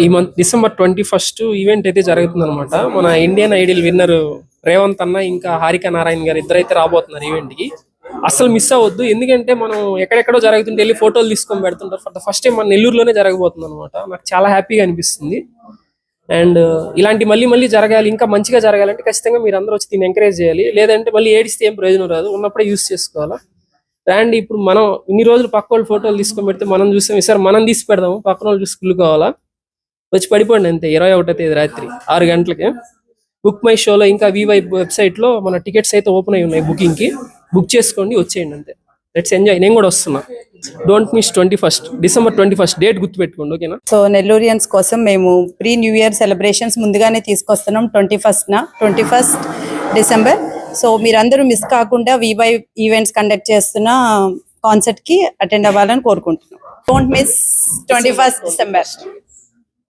ఈ month December 21 event అయితే జరుగుతుంది అనమాట. మన ఇండియన్ ఐడల్ విన్నర్ రేవంత్ అన్న ఇంకా హారిక నారాయణ గారు ఇద్దరైతే రాబోతున్నారు ఈవెంట్ కి. అసలు మిస్ అవ్వద్దు, ఎందుకంటే మనం ఎక్కడెక్కడో జరుగుతుంటే వెళ్ళి ఫోటోలు తీసుకొని పెడుతుంటారు. ఫర్ ద ఫస్ట్ టైం మన నెల్లూరులోనే జరగబోతుంది అనమాట. నాకు చాలా హ్యాపీగా అనిపిస్తుంది. అండ్ ఇలాంటి మళ్ళీ మళ్ళీ జరగాలి, ఇంకా మంచిగా జరగాలంటే ఖచ్చితంగా మీరు అందరూ వచ్చి దీన్ని ఎంకరేజ్ చేయాలి. లేదంటే మళ్ళీ ఏడిస్తే ఏం ప్రయోజనం రాదు, ఉన్నప్పుడే యూస్ చేసుకోవాలా. అండ్ ఇప్పుడు మనం ఇన్ని రోజులు పక్క వాళ్ళు ఫోటోలు తీసుకొని పెడితే మనం చూసాం, ఈసారి మనం తీసి పెడదాము, పక్కన వాళ్ళు చూసి కుళ్ళుకోవాలా. వచ్చి పడిపోండి అంతే. 21వ తేదీ రాత్రి 6 గంటలకి బుక్ మై షోలో ఇంకా వివై వెబ్సైట్ లో మన టికెట్స్ అయితే ఓపెన్ అయి ఉన్నాయి. బుకింగ్ కి బుక్ చేసుకోండి, వచ్చేయండి అంతే. Let's enjoy. నేను కూడా వస్తున్నా. డోంట్ మిస్ December 21 డేట్ గుర్తుపెట్టుకోండి, ఓకేనా? సో నెల్లూరియన్స్ కోసం మేము ప్రీ న్యూ ఇయర్ సెలబ్రేషన్స్ ముందుగానే తీసుకొస్తున్నాం 21 డిసెంబర్. సో మీరందరూ మిస్ కాకుండా వివై ఈవెంట్స్ కండక్ట్ చేస్తున్న కాన్సర్ట్ కి అటెండ్ అవ్వాలని కోరుకుంటున్నాం. Don't miss 21 December.